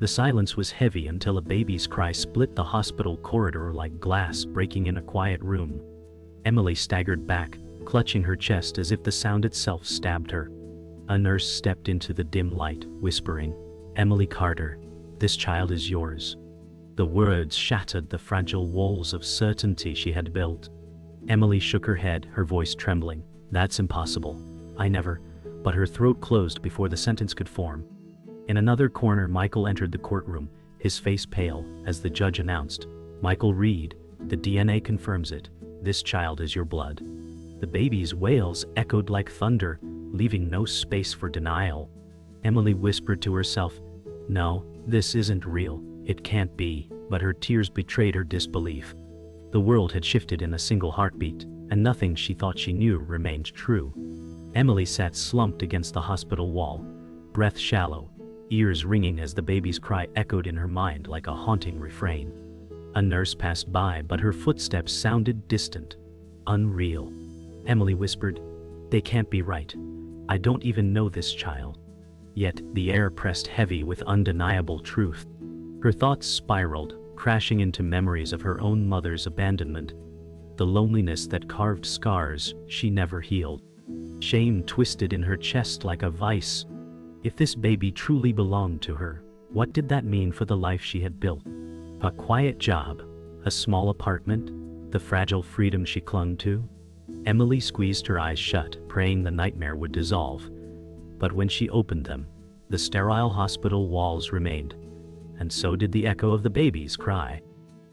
The silence was heavy until a baby's cry split the hospital corridor like glass breaking in a quiet room. Emily staggered back, clutching her chest as if the sound itself stabbed her. A nurse stepped into the dim light, whispering, "Emily Carter, this child is yours." The words shattered the fragile walls of certainty she had built. Emily shook her head, her voice trembling. "That's impossible. I never..." But her throat closed before the sentence could form. In another corner, Michael entered the courtroom, his face pale, as the judge announced, "Michael Reed, the DNA confirms it. This child is your blood." The baby's wails echoed like thunder, leaving no space for denial. Emily whispered to herself, "No, this isn't real. It can't be," but her tears betrayed her disbelief. The world had shifted in a single heartbeat, and nothing she thought she knew remained true. Emily sat slumped against the hospital wall, breath shallow, ears ringing as the baby's cry echoed in her mind like a haunting refrain. A nurse passed by, but her footsteps sounded distant, unreal. Emily whispered, "They can't be right. I don't even know this child." Yet the air pressed heavy with undeniable truth. Her thoughts spiraled, crashing into memories of her own mother's abandonment, the loneliness that carved scars she never healed. Shame twisted in her chest like a vice. If this baby truly belonged to her, what did that mean for the life she had built? A quiet job, a small apartment, the fragile freedom she clung to? Emily squeezed her eyes shut, praying the nightmare would dissolve. But when she opened them, the sterile hospital walls remained, and so did the echo of the baby's cry.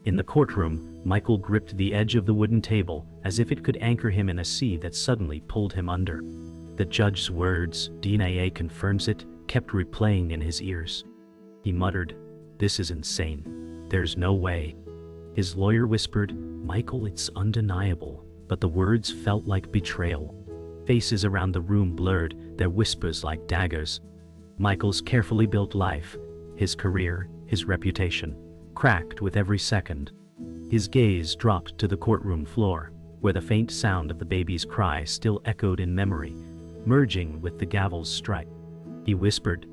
In the courtroom, Michael gripped the edge of the wooden table as if it could anchor him in a sea that suddenly pulled him under. The judge's words, "DNA confirms it," kept replaying in his ears. He muttered, "This is insane. There's no way." His lawyer whispered, "Michael, it's undeniable," but the words felt like betrayal. Faces around the room blurred, their whispers like daggers. Michael's carefully built life, his career, his reputation, cracked with every second. His gaze dropped to the courtroom floor, where the faint sound of the baby's cry still echoed in memory, merging with the gavel's strike. He whispered,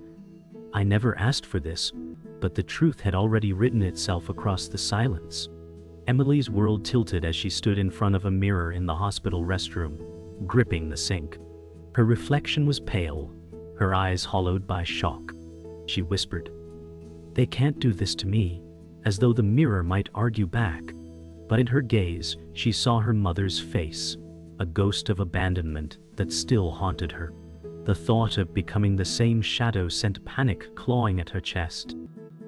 "I never asked for this," but the truth had already written itself across the silence. Emily's world tilted as she stood in front of a mirror in the hospital restroom, gripping the sink. Her reflection was pale, her eyes hollowed by shock. She whispered, "They can't do this to me," as though the mirror might argue back. But in her gaze, she saw her mother's face, a ghost of abandonment that still haunted her. The thought of becoming the same shadow sent panic clawing at her chest.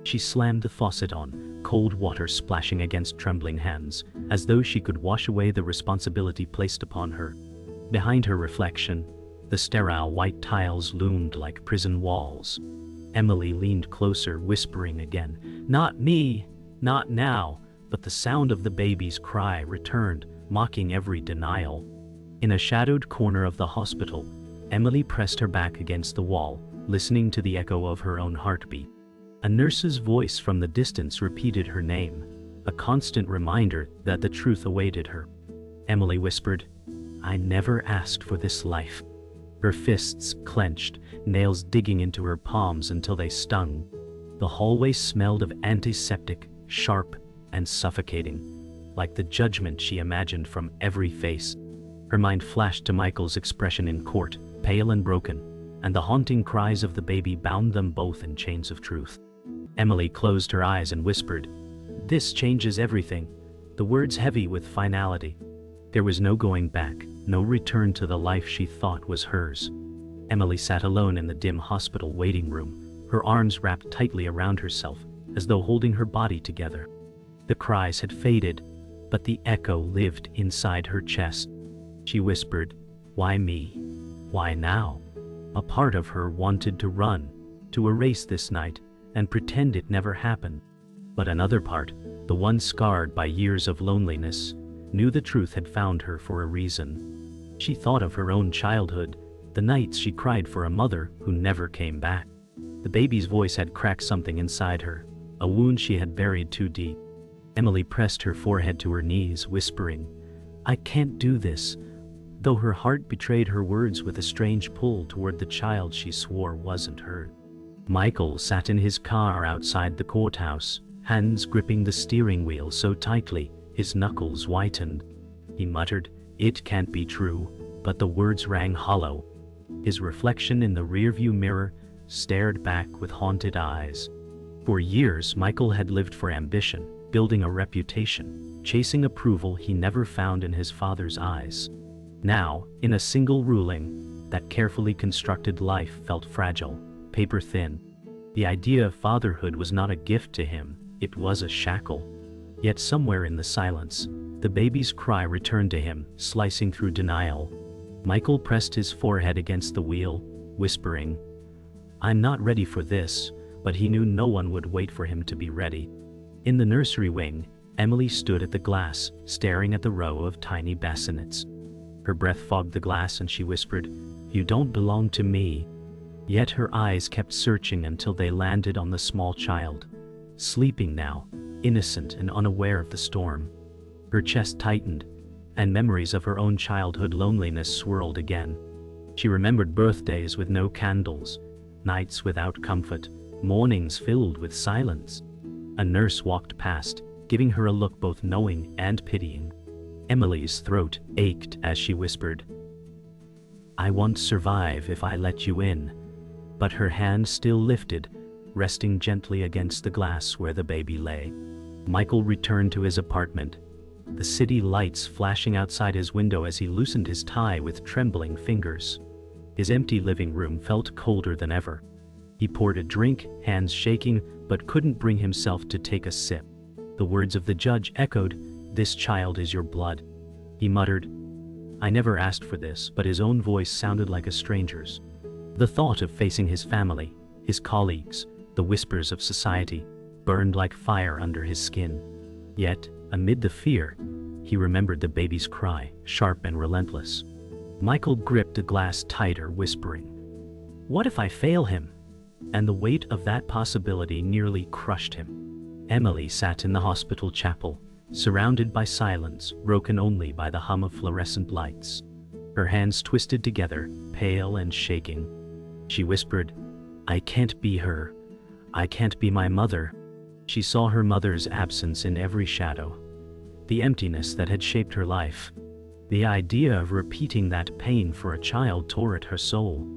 She slammed the faucet on, cold water splashing against trembling hands, as though she could wash away the responsibility placed upon her. Behind her reflection, the sterile white tiles loomed like prison walls. Emily leaned closer, whispering again, "Not me, not now," but the sound of the baby's cry returned, mocking every denial. In a shadowed corner of the hospital, Emily pressed her back against the wall, listening to the echo of her own heartbeat. A nurse's voice from the distance repeated her name, a constant reminder that the truth awaited her. Emily whispered, "I never asked for this life." Her fists clenched, nails digging into her palms until they stung. The hallway smelled of antiseptic, sharp, and suffocating, like the judgment she imagined from every face. Her mind flashed to Michael's expression in court, pale and broken, and the haunting cries of the baby bound them both in chains of truth. Emily closed her eyes and whispered, "This changes everything," the words heavy with finality. There was no going back, no return to the life she thought was hers. Emily sat alone in the dim hospital waiting room, her arms wrapped tightly around herself, as though holding her body together. The cries had faded, but the echo lived inside her chest. She whispered, "Why me? Why now?" A part of her wanted to run, to erase this night, and pretend it never happened. But another part, the one scarred by years of loneliness, knew the truth had found her for a reason. She thought of her own childhood, the nights she cried for a mother who never came back. The baby's voice had cracked something inside her, a wound she had buried too deep. Emily pressed her forehead to her knees, whispering, "I can't do this," though her heart betrayed her words with a strange pull toward the child she swore wasn't hers. Michael sat in his car outside the courthouse, hands gripping the steering wheel so tightly, his knuckles whitened. He muttered, "It can't be true," but the words rang hollow. His reflection in the rearview mirror stared back with haunted eyes. For years, Michael had lived for ambition, building a reputation, chasing approval he never found in his father's eyes. Now, in a single ruling, that carefully constructed life felt fragile, paper-thin. The idea of fatherhood was not a gift to him, it was a shackle. Yet somewhere in the silence, the baby's cry returned to him, slicing through denial. Michael pressed his forehead against the wheel, whispering, "I'm not ready for this," but he knew no one would wait for him to be ready. In the nursery wing, Emily stood at the glass, staring at the row of tiny bassinets. Her breath fogged the glass and she whispered, "You don't belong to me." Yet her eyes kept searching until they landed on the small child, sleeping now, innocent and unaware of the storm. Her chest tightened, and memories of her own childhood loneliness swirled again. She remembered birthdays with no candles, nights without comfort, mornings filled with silence. A nurse walked past, giving her a look both knowing and pitying. Emily's throat ached as she whispered, "I won't survive if I let you in." But her hand still lifted, resting gently against the glass where the baby lay. Michael returned to his apartment, the city lights flashing outside his window as he loosened his tie with trembling fingers. His empty living room felt colder than ever. He poured a drink, hands shaking, but couldn't bring himself to take a sip. The words of the judge echoed, "This child is your blood." He muttered, "I never asked for this," but his own voice sounded like a stranger's. The thought of facing his family, his colleagues, the whispers of society, burned like fire under his skin. Yet, amid the fear, he remembered the baby's cry, sharp and relentless. Michael gripped the glass tighter, whispering, "What if I fail him?" And the weight of that possibility nearly crushed him. Emily sat in the hospital chapel, surrounded by silence, broken only by the hum of fluorescent lights. Her hands twisted together, pale and shaking. She whispered, "I can't be her. I can't be my mother." She saw her mother's absence in every shadow, the emptiness that had shaped her life. The idea of repeating that pain for a child tore at her soul.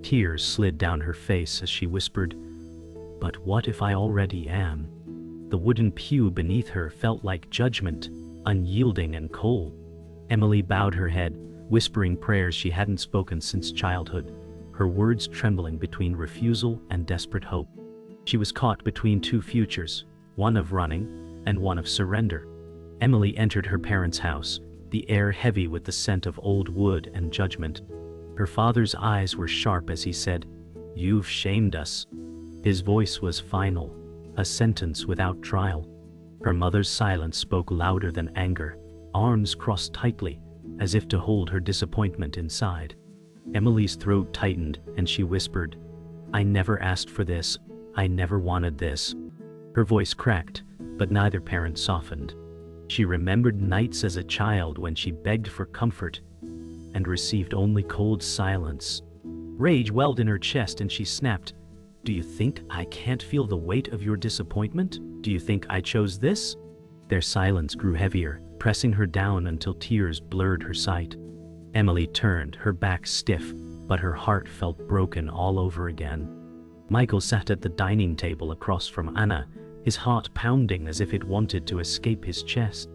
Tears slid down her face as she whispered, "But what if I already am?" The wooden pew beneath her felt like judgment, unyielding and cold. Emily bowed her head, whispering prayers she hadn't spoken since childhood, her words trembling between refusal and desperate hope. She was caught between two futures, one of running and one of surrender. Emily entered her parents' house, the air heavy with the scent of old wood and judgment. Her father's eyes were sharp as he said, "You've shamed us." His voice was final, a sentence without trial. Her mother's silence spoke louder than anger, arms crossed tightly, as if to hold her disappointment inside. Emily's throat tightened and she whispered, "I never asked for this. I never wanted this." Her voice cracked, but neither parent softened. She remembered nights as a child when she begged for comfort and received only cold silence. Rage welled in her chest and she snapped, "Do you think I can't feel the weight of your disappointment? Do you think I chose this?" Their silence grew heavier, pressing her down until tears blurred her sight. Emily turned, her back stiff, but her heart felt broken all over again. Michael sat at the dining table across from Anna, his heart pounding as if it wanted to escape his chest.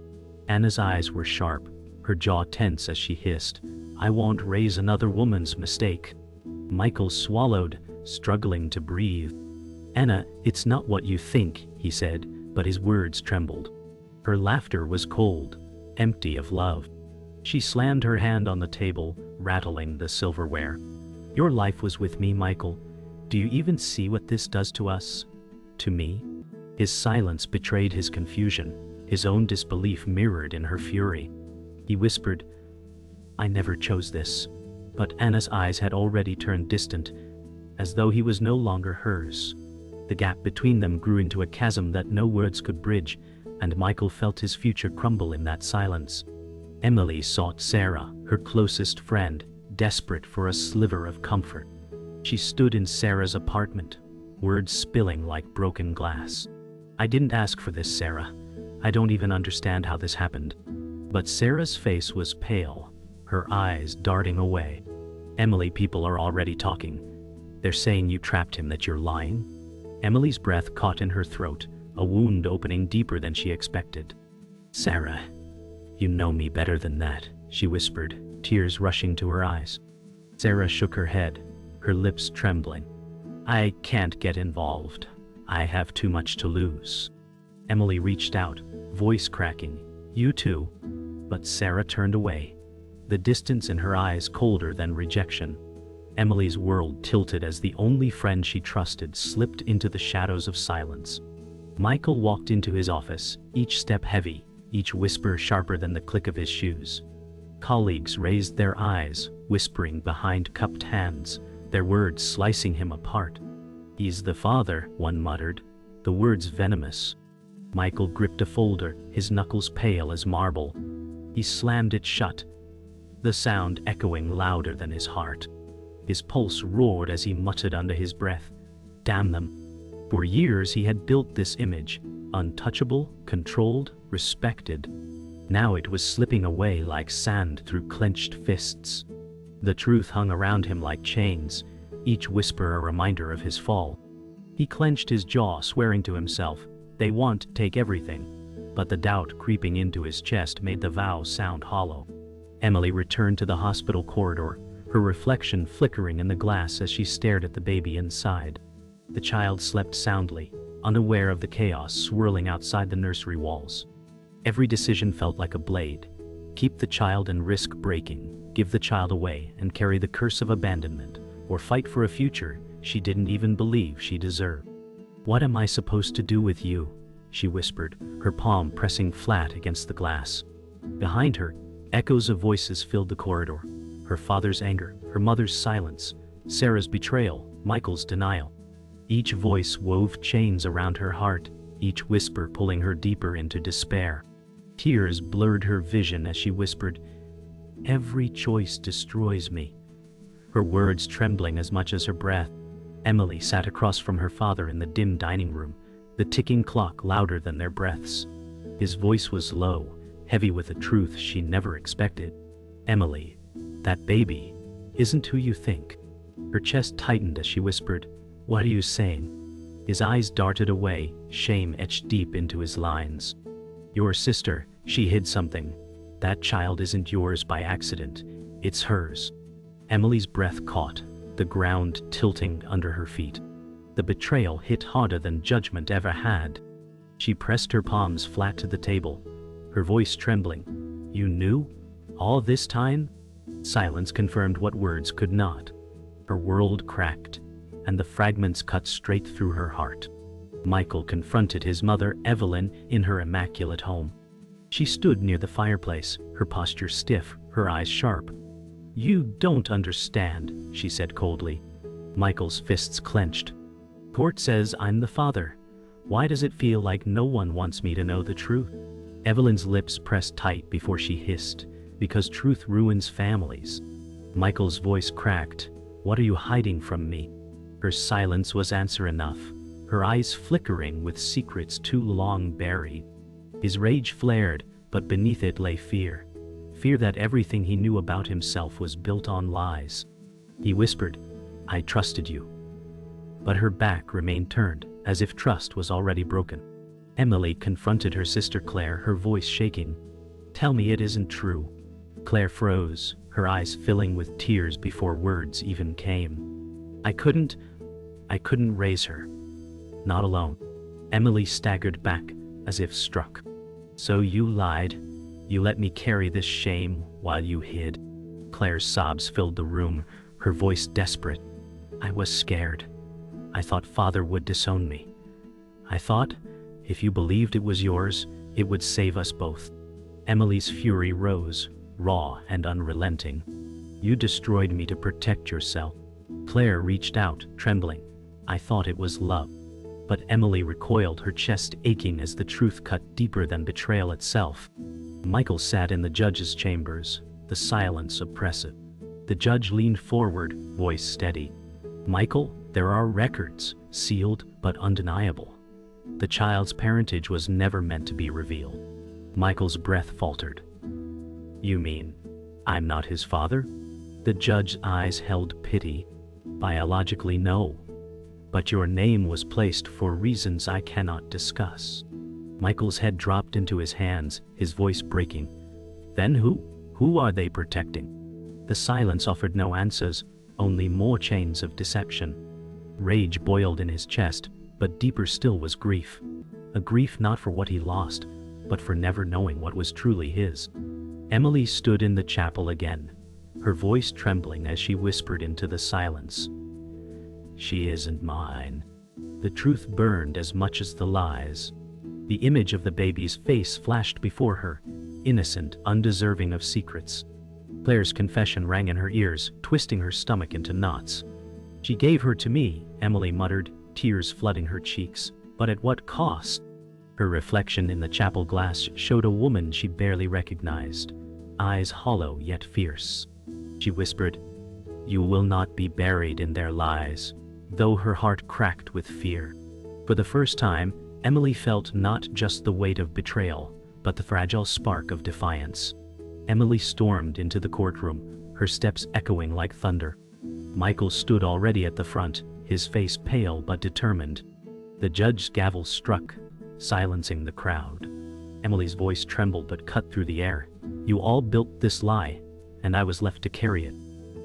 Anna's eyes were sharp, her jaw tense as she hissed, "I won't raise another woman's mistake." Michael swallowed, struggling to breathe. "Anna, it's not what you think," he said, but his words trembled. Her laughter was cold, empty of love. She slammed her hand on the table, rattling the silverware. "Your life was with me, Michael. Do you even see what this does to us? To me?" His silence betrayed his confusion, his own disbelief mirrored in her fury. He whispered, "I never chose this." But Anna's eyes had already turned distant, as though he was no longer hers. The gap between them grew into a chasm that no words could bridge, and Michael felt his future crumble in that silence. Emily sought Sarah, her closest friend, desperate for a sliver of comfort. She stood in Sarah's apartment, words spilling like broken glass. "I didn't ask for this, Sarah. I don't even understand how this happened." But Sarah's face was pale, her eyes darting away. "Emily, people are already talking. They're saying you trapped him, that you're lying." Emily's breath caught in her throat, a wound opening deeper than she expected. "Sarah, you know me better than that," she whispered, tears rushing to her eyes. Sarah shook her head, her lips trembling. "I can't get involved. I have too much to lose." Emily reached out, voice cracking. "You too." But Sarah turned away, the distance in her eyes colder than rejection. Emily's world tilted as the only friend she trusted slipped into the shadows of silence. Michael walked into his office, each step heavy, each whisper sharper than the click of his shoes. Colleagues raised their eyes, whispering behind cupped hands, their words slicing him apart. "He's the father," one muttered, the words venomous. Michael gripped a folder, his knuckles pale as marble. He slammed it shut, the sound echoing louder than his heart. His pulse roared as he muttered under his breath, "Damn them." For years he had built this image, untouchable, controlled, respected. Now it was slipping away like sand through clenched fists. The truth hung around him like chains, each whisper a reminder of his fall. He clenched his jaw, swearing to himself, "They want to take everything." But the doubt creeping into his chest made the vow sound hollow. Emily returned to the hospital corridor, her reflection flickering in the glass as she stared at the baby inside. The child slept soundly, unaware of the chaos swirling outside the nursery walls. Every decision felt like a blade. Keep the child and risk breaking, give the child away and carry the curse of abandonment, or fight for a future she didn't even believe she deserved. "What am I supposed to do with you?" she whispered, her palm pressing flat against the glass. Behind her, echoes of voices filled the corridor. Her father's anger, her mother's silence, Sarah's betrayal, Michael's denial. Each voice wove chains around her heart, each whisper pulling her deeper into despair. Tears blurred her vision as she whispered, "Every choice destroys me," her words trembling as much as her breath. Emily sat across from her father in the dim dining room, the ticking clock louder than their breaths. His voice was low, heavy with a truth she never expected. "Emily, that baby isn't who you think." Her chest tightened as she whispered, "What are you saying?" His eyes darted away, shame etched deep into his lines. "Your sister, she hid something. That child isn't yours by accident, it's hers." Emily's breath caught, the ground tilting under her feet. The betrayal hit harder than judgment ever had. She pressed her palms flat to the table, her voice trembling. "You knew? All this time?" Silence confirmed what words could not. Her world cracked, and the fragments cut straight through her heart. Michael confronted his mother, Evelyn, in her immaculate home. She stood near the fireplace, her posture stiff, her eyes sharp. "You don't understand," she said coldly. Michael's fists clenched. "Court says I'm the father. Why does it feel like no one wants me to know the truth?" Evelyn's lips pressed tight before she hissed, "Because truth ruins families." Michael's voice cracked. "What are you hiding from me?" Her silence was answer enough, her eyes flickering with secrets too long buried. His rage flared, but beneath it lay fear. Fear that everything he knew about himself was built on lies. He whispered, "I trusted you." But her back remained turned, as if trust was already broken. Emily confronted her sister Claire, her voice shaking. "Tell me it isn't true." Claire froze, her eyes filling with tears before words even came. I couldn't raise her. Not alone." Emily staggered back, as if struck. "So you lied? You let me carry this shame while you hid?" Claire's sobs filled the room, her voice desperate. "I was scared. I thought Father would disown me. I thought, if you believed it was yours, it would save us both." Emily's fury rose, raw and unrelenting. "You destroyed me to protect yourself." Claire reached out, trembling. "I thought it was love." But Emily recoiled, her chest aching as the truth cut deeper than betrayal itself. Michael sat in the judge's chambers, the silence oppressive. The judge leaned forward, voice steady. "Michael, There are records, sealed but undeniable. The child's parentage was never meant to be revealed. Michael's breath faltered. You mean, I'm not his father? The judge's eyes held pity. Biologically, no. But your name was placed for reasons I cannot discuss. Michael's head dropped into his hands, his voice breaking. Then who? Who are they protecting? The silence offered no answers, only more chains of deception. Rage boiled in his chest, but deeper still was grief. A grief not for what he lost, but for never knowing what was truly his. Emily stood in the chapel again, her voice trembling as she whispered into the silence. She isn't mine. The truth burned as much as the lies. The image of the baby's face flashed before her, innocent, undeserving of secrets. Claire's confession rang in her ears, twisting her stomach into knots. She gave her to me, Emily muttered, tears flooding her cheeks. But at what cost? Her reflection in the chapel glass showed a woman she barely recognized, eyes hollow yet fierce. She whispered, "You will not be buried in their lies," though her heart cracked with fear. For the first time, Emily felt not just the weight of betrayal, but the fragile spark of defiance. Emily stormed into the courtroom, her steps echoing like thunder. Michael stood already at the front, his face pale but determined. The judge's gavel struck, silencing the crowd. Emily's voice trembled but cut through the air. You all built this lie, and I was left to carry it.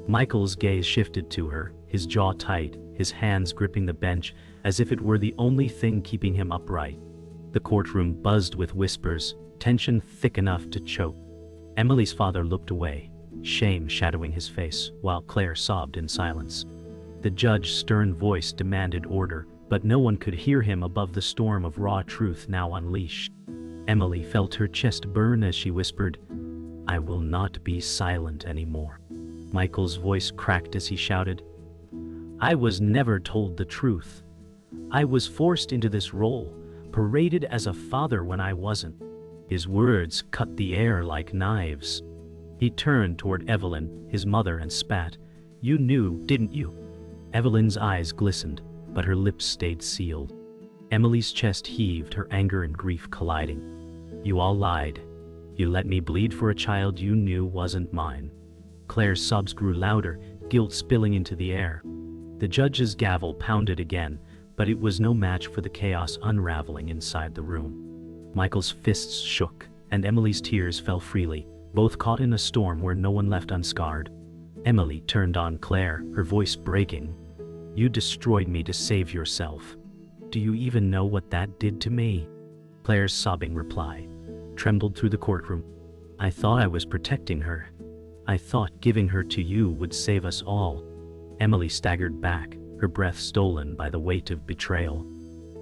Michael's gaze shifted to her, his jaw tight, his hands gripping the bench as if it were the only thing keeping him upright. The courtroom buzzed with whispers, tension thick enough to choke. Emily's father looked away, shame shadowing his face, while Claire sobbed in silence. The judge's stern voice demanded order, but no one could hear him above the storm of raw truth now unleashed. Emily felt her chest burn as she whispered, "I will not be silent anymore." Michael's voice cracked as he shouted, "I was never told the truth. I was forced into this role, paraded as a father when I wasn't." His words cut the air like knives. He turned toward Evelyn, his mother, and spat, "You knew, didn't you?" Evelyn's eyes glistened, but her lips stayed sealed. Emily's chest heaved, her anger and grief colliding. "You all lied. You let me bleed for a child you knew wasn't mine." Claire's sobs grew louder, guilt spilling into the air. The judge's gavel pounded again, but it was no match for the chaos unraveling inside the room. Michael's fists shook, and Emily's tears fell freely, both caught in a storm where no one left unscarred. Emily turned on Claire, her voice breaking. "You destroyed me to save yourself. Do you even know what that did to me?" Claire's sobbing reply trembled through the courtroom. "I thought I was protecting her. I thought giving her to you would save us all." Emily staggered back, her breath stolen by the weight of betrayal.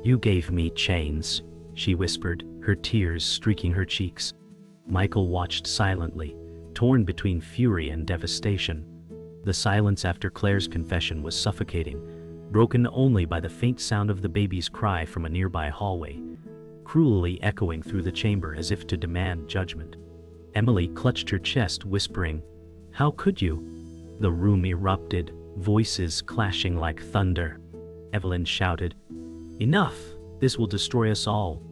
"You gave me chains," she whispered, her tears streaking her cheeks. Michael watched silently, torn between fury and devastation. The silence after Claire's confession was suffocating, broken only by the faint sound of the baby's cry from a nearby hallway, cruelly echoing through the chamber as if to demand judgment. Emily clutched her chest, whispering, "How could you?" The room erupted, voices clashing like thunder. Evelyn shouted, "Enough! This will destroy us all."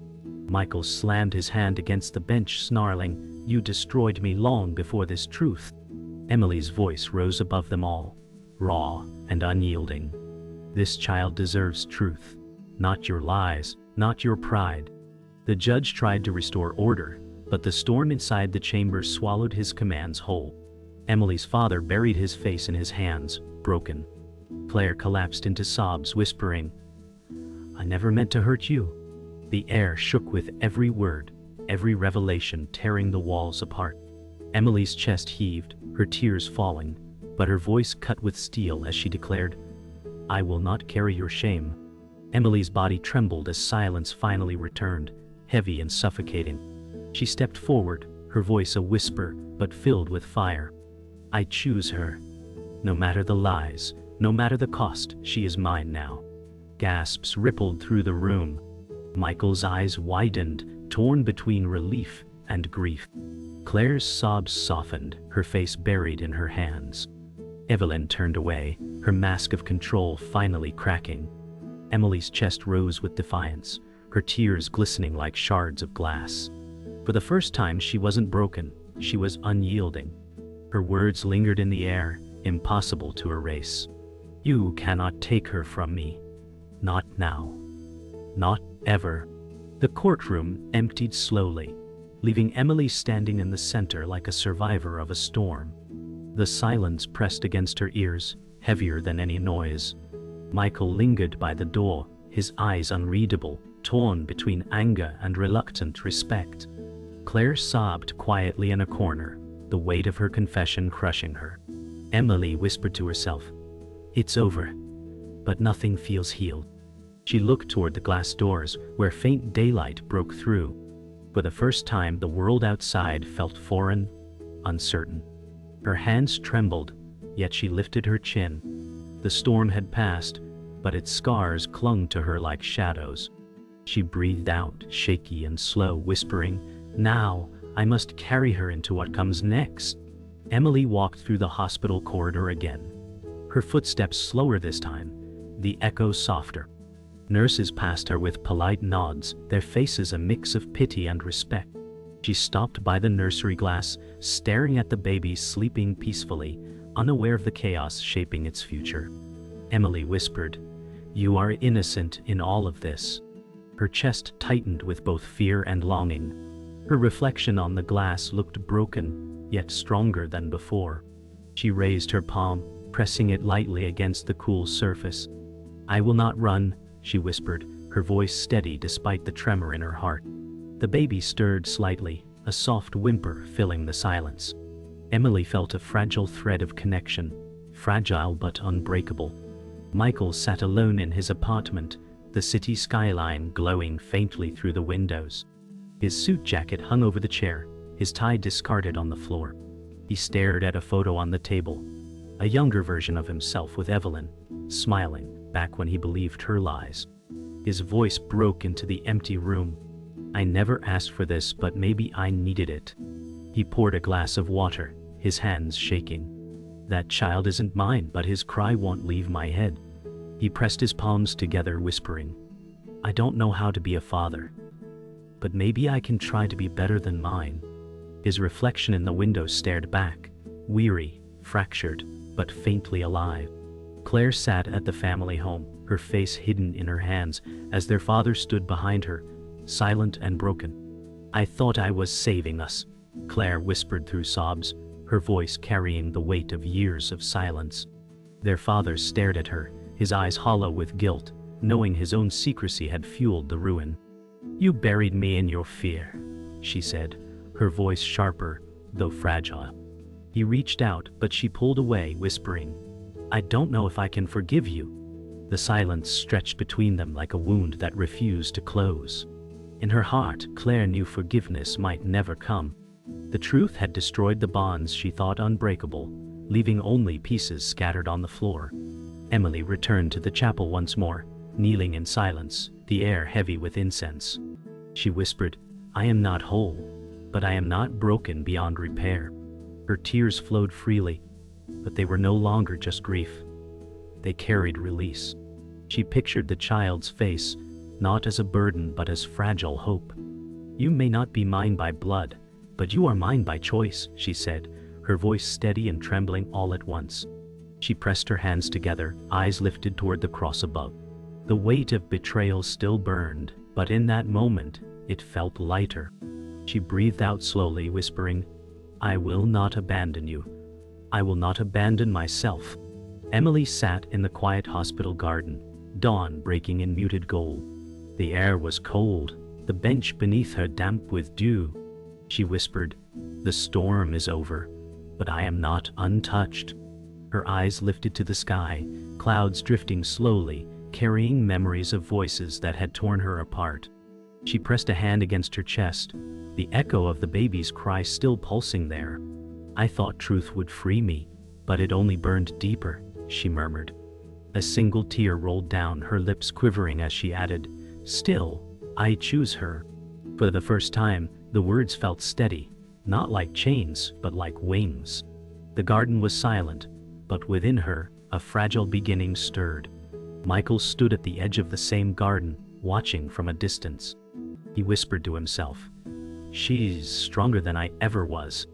Michael slammed his hand against the bench, snarling, "You destroyed me long before this truth." Emily's voice rose above them all, raw and unyielding. "This child deserves truth, not your lies, not your pride." The judge tried to restore order, but the storm inside the chamber swallowed his commands whole. Emily's father buried his face in his hands, broken. Claire collapsed into sobs, whispering, "I never meant to hurt you." The air shook with every word, every revelation tearing the walls apart. Emily's chest heaved, her tears falling, but her voice cut with steel as she declared, "I will not carry your shame." Emily's body trembled as silence finally returned, heavy and suffocating. She stepped forward, her voice a whisper, but filled with fire. "I choose her. No matter the lies, no matter the cost, she is mine now." Gasps rippled through the room. Michael's eyes widened, torn between relief and grief. Claire's sobs softened, her face buried in her hands. Evelyn turned away, her mask of control finally cracking. Emily's chest rose with defiance, her tears glistening like shards of glass. For the first time, she wasn't broken, she was unyielding. Her words lingered in the air, impossible to erase. "You cannot take her from me. Not now. Not ever." The courtroom emptied slowly, leaving Emily standing in the center like a survivor of a storm. The silence pressed against her ears, heavier than any noise. Michael lingered by the door, his eyes unreadable, torn between anger and reluctant respect. Claire sobbed quietly in a corner, the weight of her confession crushing her. Emily whispered to herself, "It's over." But nothing feels healed. She looked toward the glass doors, where faint daylight broke through. For the first time, the world outside felt foreign, uncertain. Her hands trembled, yet she lifted her chin. The storm had passed, but its scars clung to her like shadows. She breathed out, shaky and slow, whispering, "Now, I must carry her into what comes next." Emily walked through the hospital corridor again. Her footsteps slower this time, the echo softer. Nurses passed her with polite nods, their faces a mix of pity and respect. She stopped by the nursery glass, staring at the baby sleeping peacefully, unaware of the chaos shaping its future. Emily whispered, "You are innocent in all of this." Her chest tightened with both fear and longing. Her reflection on the glass looked broken, yet stronger than before. She raised her palm, pressing it lightly against the cool surface. "I will not run," she whispered, her voice steady despite the tremor in her heart. The baby stirred slightly, a soft whimper filling the silence. Emily felt a fragile thread of connection, fragile but unbreakable. Michael sat alone in his apartment, the city skyline glowing faintly through the windows. His suit jacket hung over the chair, his tie discarded on the floor. He stared at a photo on the table, a younger version of himself with Evelyn, smiling, back when he believed her lies. His voice broke into the empty room. "I never asked for this, but maybe I needed it." He poured a glass of water, his hands shaking. "That child isn't mine, but his cry won't leave my head." He pressed his palms together, whispering, "I don't know how to be a father, but maybe I can try to be better than mine." His reflection in the window stared back, weary, fractured, but faintly alive. Claire sat at the family home, her face hidden in her hands, as their father stood behind her, silent and broken. "I thought I was saving us," Claire whispered through sobs, her voice carrying the weight of years of silence. Their father stared at her, his eyes hollow with guilt, knowing his own secrecy had fueled the ruin. "You buried me in your fear," she said, her voice sharper, though fragile. He reached out, but she pulled away, whispering, "I don't know if I can forgive you." The silence stretched between them like a wound that refused to close. In her heart, Claire knew forgiveness might never come. The truth had destroyed the bonds she thought unbreakable, leaving only pieces scattered on the floor. Emily returned to the chapel once more, kneeling in silence, the air heavy with incense. She whispered, "I am not whole, but I am not broken beyond repair." Her tears flowed freely, but they were no longer just grief. They carried release. She pictured the child's face, not as a burden but as fragile hope. "You may not be mine by blood, but you are mine by choice," she said, her voice steady and trembling all at once. She pressed her hands together, eyes lifted toward the cross above. The weight of betrayal still burned, but in that moment, it felt lighter. She breathed out slowly, whispering, "I will not abandon you. I will not abandon myself." Emily sat in the quiet hospital garden, dawn breaking in muted gold. The air was cold, the bench beneath her damp with dew. She whispered, "The storm is over, but I am not untouched." Her eyes lifted to the sky, clouds drifting slowly, carrying memories of voices that had torn her apart. She pressed a hand against her chest, the echo of the baby's cry still pulsing there. "I thought truth would free me, but it only burned deeper," she murmured. A single tear rolled down, her lips quivering as she added, "Still, I choose her." For the first time, the words felt steady, not like chains, but like wings. The garden was silent, but within her, A fragile beginning stirred. Michael stood at the edge of the same garden, watching from a distance. He whispered to himself, "She's stronger than I ever was."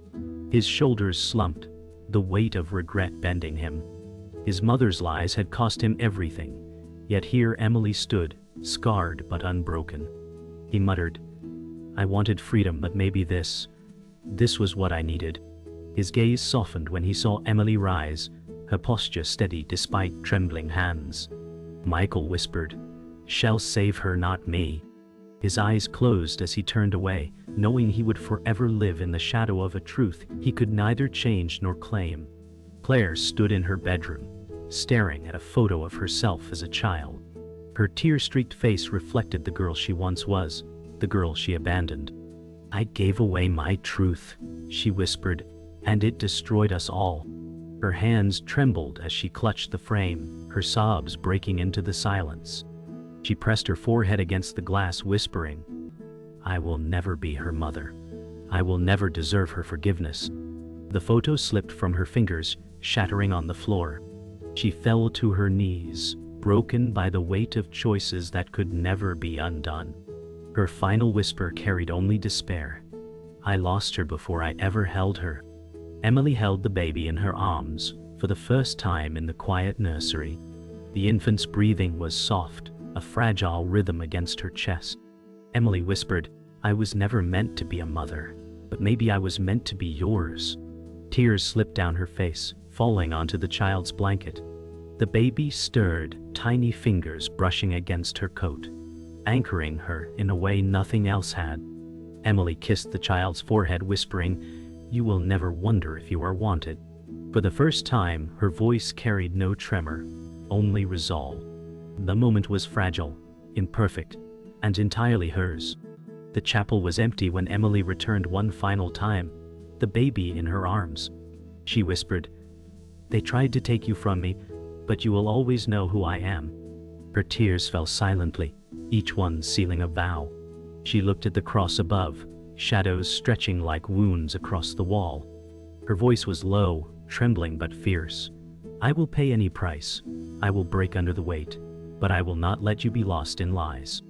His shoulders slumped, the weight of regret bending him. His mother's lies had cost him everything, yet here Emily stood, scarred but unbroken. He muttered, "I wanted freedom, but maybe this was what I needed." His gaze softened when he saw Emily rise, her posture steady despite trembling hands. Michael whispered, "Shall save her, not me." His eyes closed as he turned away, knowing he would forever live in the shadow of a truth he could neither change nor claim. Claire stood in her bedroom, staring at a photo of herself as a child. Her tear-streaked face reflected the girl she once was, the girl she abandoned. "I gave away my truth," she whispered, "and it destroyed us all." Her hands trembled as she clutched the frame, her sobs breaking into the silence. She pressed her forehead against the glass, whispering, "I will never be her mother. I will never deserve her forgiveness." The photo slipped from her fingers, shattering on the floor. She fell to her knees, broken by the weight of choices that could never be undone. Her final whisper carried only despair. "I lost her before I ever held her." Emily held the baby in her arms, for the first time in the quiet nursery. The infant's breathing was soft, a fragile rhythm against her chest. Emily whispered, "I was never meant to be a mother, but maybe I was meant to be yours." Tears slipped down her face, falling onto the child's blanket. The baby stirred, tiny fingers brushing against her coat, anchoring her in a way nothing else had. Emily kissed the child's forehead, whispering, "You will never wonder if you are wanted." For the first time, her voice carried no tremor, only resolve. The moment was fragile, imperfect, and entirely hers. The chapel was empty when Emily returned one final time, the baby in her arms. She whispered, "They tried to take you from me, but you will always know who I am." Her tears fell silently, each one sealing a vow. She looked at the cross above, shadows stretching like wounds across the wall. Her voice was low, trembling but fierce. "I will pay any price. I will break under the weight, but I will not let you be lost in lies."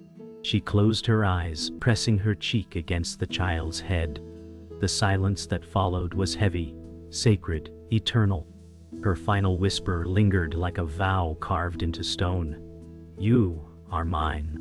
She closed her eyes, pressing her cheek against the child's head. The silence that followed was heavy, sacred, eternal. Her final whisper lingered like a vow carved into stone. "You are mine."